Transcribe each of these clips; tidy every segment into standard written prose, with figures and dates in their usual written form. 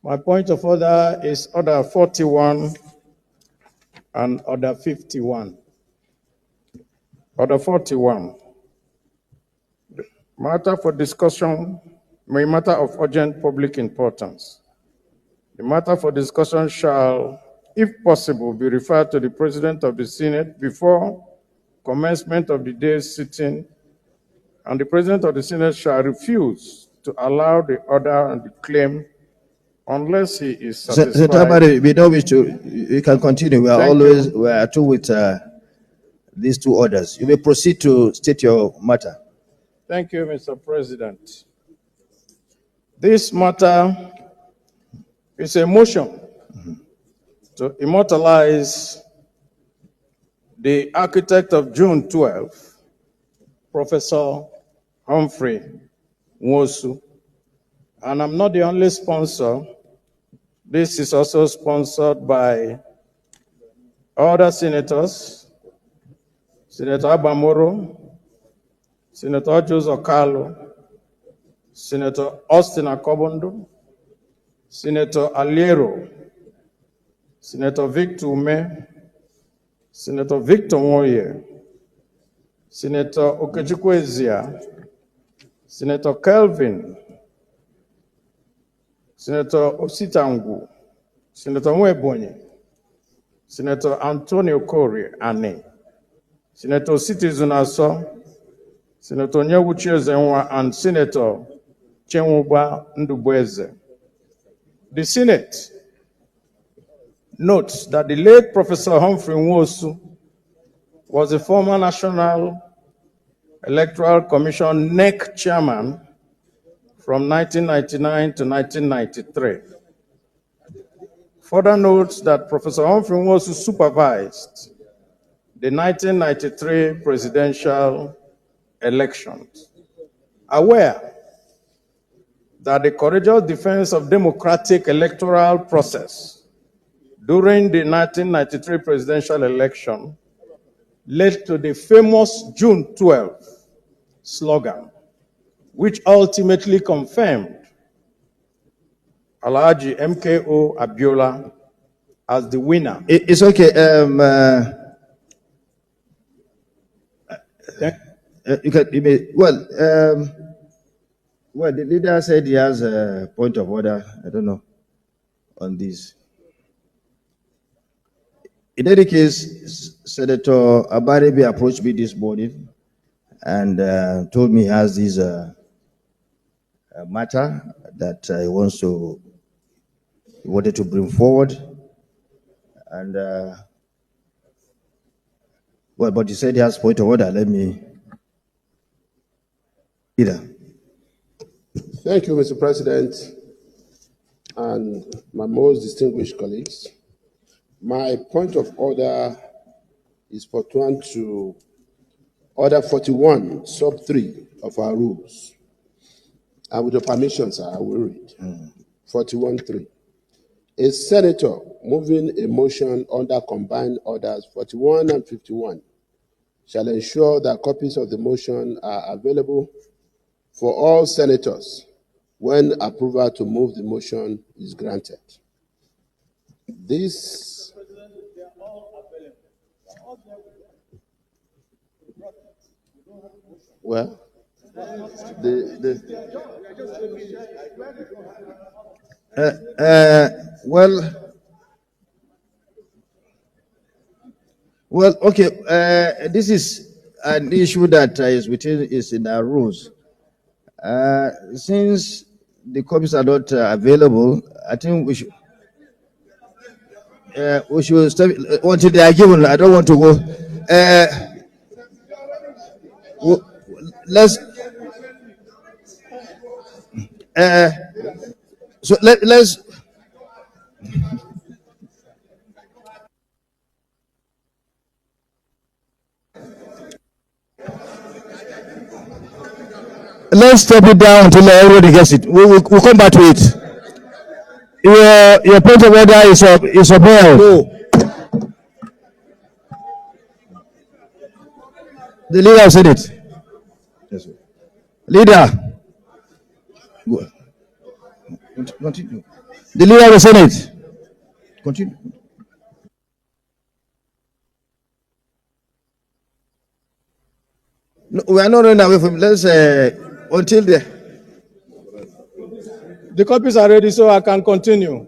My point of order is Order 41 and Order 51. Order 41. Matter for discussion may matter of urgent public importance. The matter for discussion shall, if possible, be referred to the President of the Senate before commencement of the day's sitting, and the President of the Senate shall refuse to allow the order and the claim unless he is satisfied. Senator Abaribe, we don't wish to. You can continue. We are through with these two orders. You may proceed to state your matter. Thank you, Mr. President. This matter is a motion to immortalize the architect of June 12, Professor Humphrey Nwosu. And I'm not the only sponsor. This is also sponsored by other senators, Senator Abamoro, Senator Joseph Okalo, Senator Austin Akobondo, Senator Aliero, Senator Victor Ume, Senator Victor Moye, Senator Okechukwu, Senator Kelvin, Senator Ositangu, Senator Mwebonye, Senator Antonio Corey Ane, Senator Citizen Aso, Senator Nyewuchi Ezenwa, and Senator Chenwuba Ndubweze. The Senate notes that the late Professor Humphrey Nwosu was a former National Electoral Commission NEC chairman from 1999 to 1993. Further notes that Professor Humphrey Nwosu supervised the 1993 presidential elections. Aware that the courageous defense of democratic electoral process during the 1993 presidential election led to the famous June 12 slogan, which ultimately confirmed Alhaji MKO Abiola as the winner. It's okay. Well, the leader said he has a point of order. I don't know on this. In any case, Senator Abaribe approached me this morning and told me he has this matter that he wanted to bring forward. And but he said he has point of order. Let me either. Thank you, Mr. President, and my most distinguished colleagues. My point of order is pursuant to Order 41, Sub 3 of our rules. And with your permission, sir, I will read. 41.3. A senator moving a motion under combined orders 41 and 51 shall ensure that copies of the motion are available for all senators when approval to move the motion is granted. This well, Okay. This is an issue that is in our rules. Since the copies are not available, I think we should stop until they are given. I don't want to go. Let's step it down until everybody gets it. We'll come back to it. Your point of order is upheld. No. The leader said it. Yes, leader. Continue. The leader of the Senate. Continue. No, we are not running away from. Let's until the. The copies are ready, so I can continue.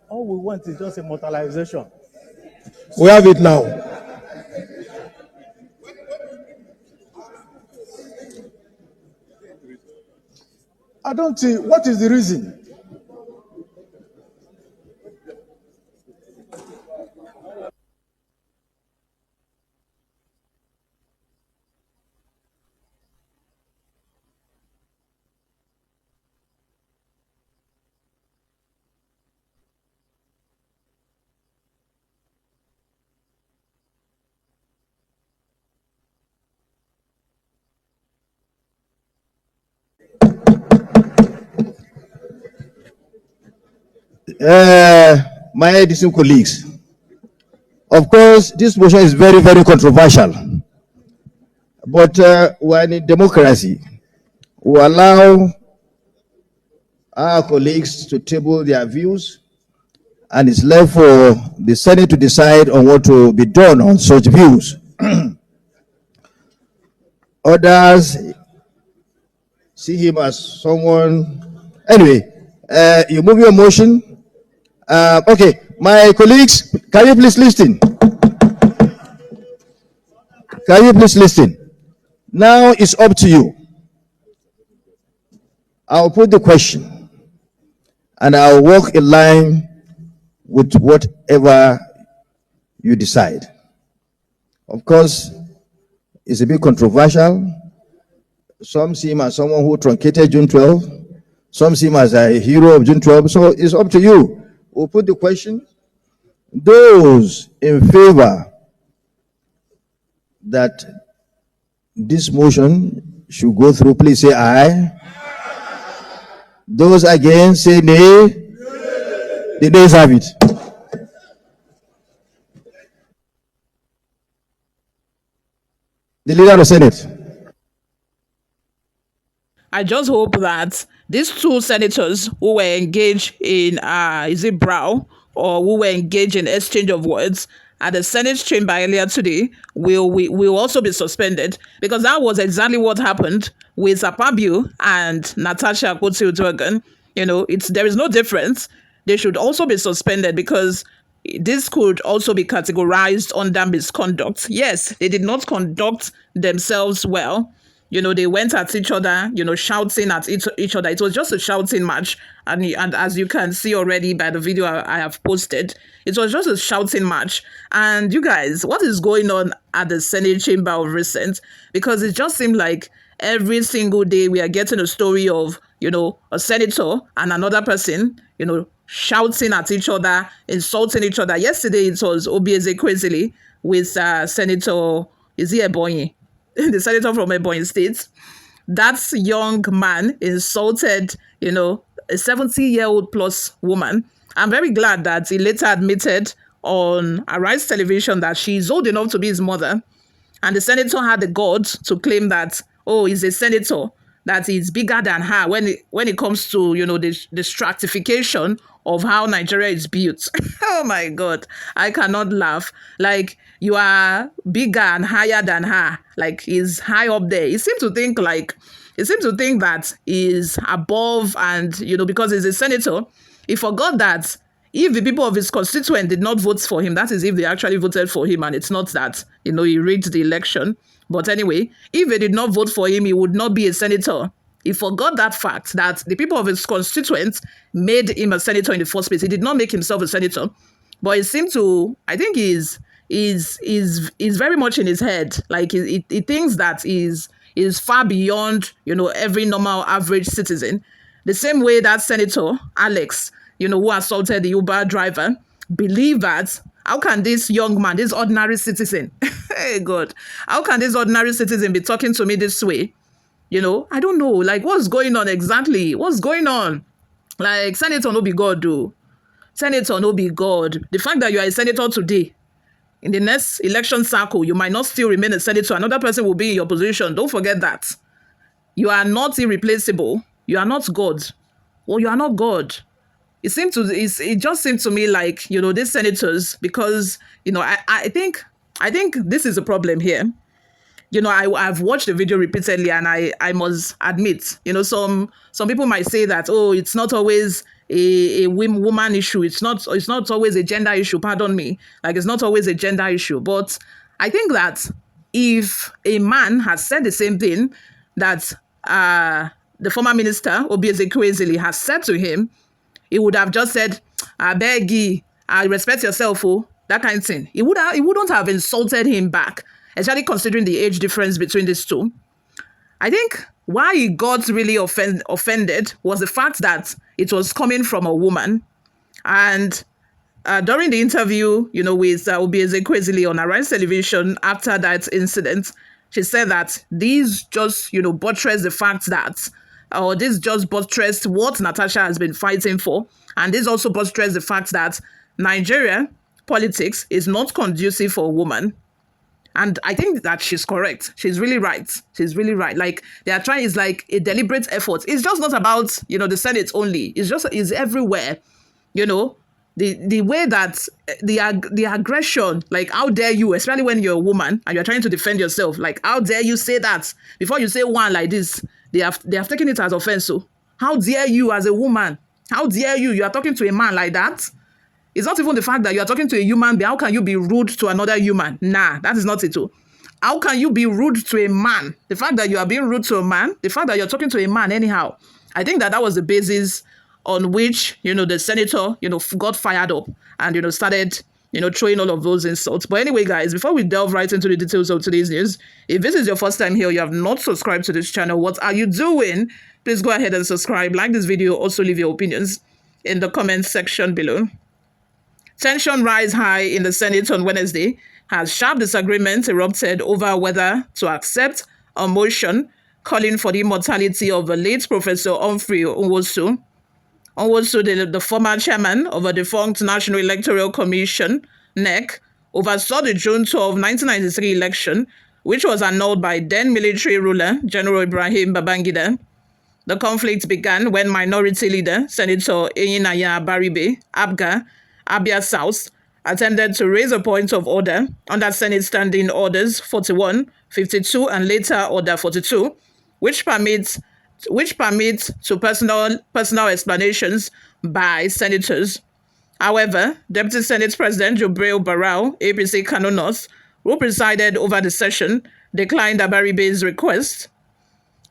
All we want is just immortalization. We have it now. I don't see what is the reason. My esteemed colleagues, of course, this motion is very, very controversial. But we're in a democracy. We allow our colleagues to table their views, and it's left for the Senate to decide on what to be done on such views. Others see him as someone. Anyway, you move your motion. Okay, my colleagues, can you please listen? Can you please listen? Now it's up to you. I'll put the question and I'll walk in line with whatever you decide. Of course, it's a bit controversial. Some see him as someone who truncated June 12. Some see him as a hero of June 12. So it's up to you. We'll put the question. Those in favor that this motion should go through, please say aye. Those against, say nay. The nays have it. The leader of the Senate. I just hope that these two senators who were engaged in is it brow or who were engaged in exchange of words at the Senate chamber earlier today will also be suspended, because that was exactly what happened with Akpabio and Natasha Akpoti-Uduaghan. There is no difference. They should also be suspended because this could also be categorized under misconduct. Yes, they did not conduct themselves well. They went at each other, shouting at each other. It was just a shouting match. And as you can see already by the video I have posted, it was just a shouting match. And you guys, what is going on at the Senate chamber of recent? Because it just seemed like every single day we are getting a story of, a senator and another person, shouting at each other, insulting each other. Yesterday it was Obi Ezekwesili with Senator, is he Ebonyi? The senator from Ebonyi State. That young man insulted, a 70-year-old plus woman. I'm very glad that he later admitted on Arise Television that she's old enough to be his mother. And the senator had the guts to claim that, he's a senator, that is bigger than her when it comes to, the stratification of how Nigeria is built. Oh my God, I cannot laugh. Like, you are bigger and higher than her. Like, he's high up there. He seems to think that he's above, and, because he's a senator, he forgot that if the people of his constituent did not vote for him, that is if they actually voted for him, and it's not that, he rigged the election. But anyway, if they did not vote for him, he would not be a senator. He forgot that fact, that the people of his constituents made him a senator in the first place. He did not make himself a senator. But it seemed to, I think he's very much in his head. Like, he thinks that is far beyond, every normal average citizen. The same way that Senator Alex, who assaulted the Uber driver, believe that, how can this young man, this ordinary citizen, hey God, how can this ordinary citizen be talking to me this way? I don't know, like, what's going on exactly? What's going on? Like, Senator no be God, though. Senator no be God. The fact that you are a senator today, in the next election cycle, you might not still remain a senator. Another person will be in your position. Don't forget that. You are not irreplaceable. You are not God. Well, you are not God. It just seemed to me like, these senators, because, I think this is a problem here. I've watched the video repeatedly, and I must admit, some people might say that, oh, it's not always a woman issue. It's not always a gender issue. Pardon me. Like, it's not always a gender issue. But I think that if a man has said the same thing that the former minister, Obi Ezekwesili, has said to him, he would have just said, I beg you, I respect yourself, oh, that kind of thing. He wouldn't have insulted him back, especially considering the age difference between these two. I think why he got really offended was the fact that it was coming from a woman. And during the interview, with Obi Ezekwesili on Arise Television after that incident, she said that these just, buttress the fact that, or this just buttressed what Natasha has been fighting for. And this also buttressed the fact that Nigeria politics is not conducive for a woman. And I think that she's correct. She's really right. She's really right. Like, they are trying, it's like a deliberate effort. It's just not about, the Senate only. It's everywhere. The way that the aggression, like, how dare you, especially when you're a woman and you're trying to defend yourself, like, how dare you say that? Before you say one like this, they have taken it as offense. So how dare you as a woman? How dare you? You are talking to a man like that? It's not even the fact that you are talking to a human being. How can you be rude to another human? Nah, that is not it. How can you be rude to a man? The fact that you are being rude to a man, the fact that you're talking to a man anyhow, I think that was the basis on which, the senator, got fired up and, started, throwing all of those insults. But anyway, guys, before we delve right into the details of today's news, if this is your first time here, you have not subscribed to this channel, what are you doing? Please go ahead and subscribe, like this video, also leave your opinions in the comment section below. Tension rise high in the Senate on Wednesday as sharp disagreement erupted over whether to accept a motion calling for the immortality of the late Professor Humphrey Nwosu. Nwosu, the former chairman of a defunct National Electoral Commission, NEC, oversaw the June 12, 1993 election, which was annulled by then military ruler General Ibrahim Babangida. The conflict began when Minority Leader Senator Eyinaya Abaribe Abia South, attempted to raise a point of order under Senate Standing Orders 41, 52, and later Order 42, which permits to personal explanations by senators. However, Deputy Senate President Jubril Barau, APC Kano North, who presided over the session, declined Abaribe's request.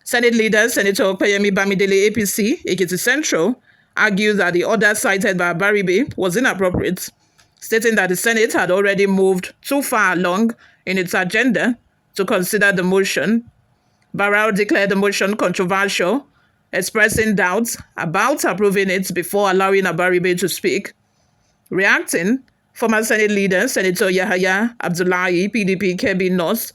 Senate leader Senator Opeyemi Bamidele, APC, Ekiti Central, argued that the order cited by Abaribe was inappropriate, stating that the Senate had already moved too far along in its agenda to consider the motion. Barau declared the motion controversial, expressing doubts about approving it before allowing Abaribe to speak. Reacting, former Senate leader Senator Yahaya Abdullahi, PDP Kebbi North,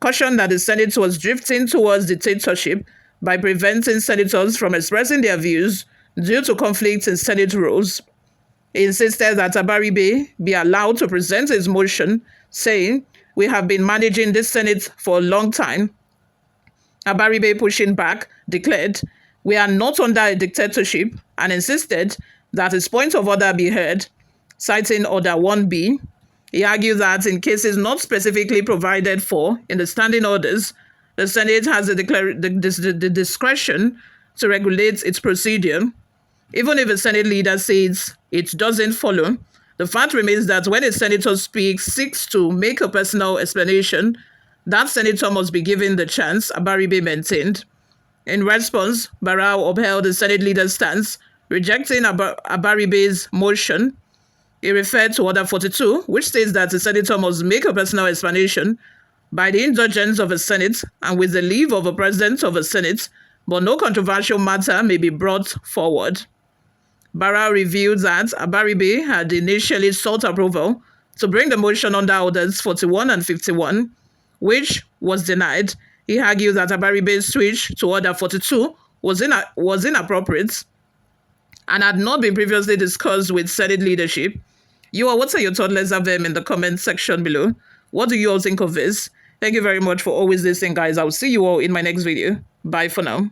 cautioned that the Senate was drifting towards dictatorship by preventing senators from expressing their views due to conflicts in Senate rules. He insisted that Abaribe be allowed to present his motion, saying, "We have been managing this Senate for a long time." Abaribe, pushing back, declared, "We are not under a dictatorship," and insisted that his point of order be heard, citing Order 1B. He argued that in cases not specifically provided for in the standing orders, the Senate has the discretion to regulate its procedure. Even if a Senate leader says it doesn't follow, the fact remains that when a senator seeks to make a personal explanation, that senator must be given the chance, Abaribe maintained. In response, Barau upheld the Senate leader's stance, rejecting Abaribe's motion. He referred to Order 42, which states that the senator must make a personal explanation by the indulgence of a Senate and with the leave of a president of a Senate, but no controversial matter may be brought forward. Barau revealed that Abaribe had initially sought approval to bring the motion under Orders 41 and 51, which was denied. He argued that Abaribe's switch to Order 42 was inappropriate. and had not been previously discussed with Senate leadership. What are your thoughts? Let's have them in the comment section below. What do you all think of this? Thank you very much for always listening, guys. I'll see you all in my next video. Bye for now.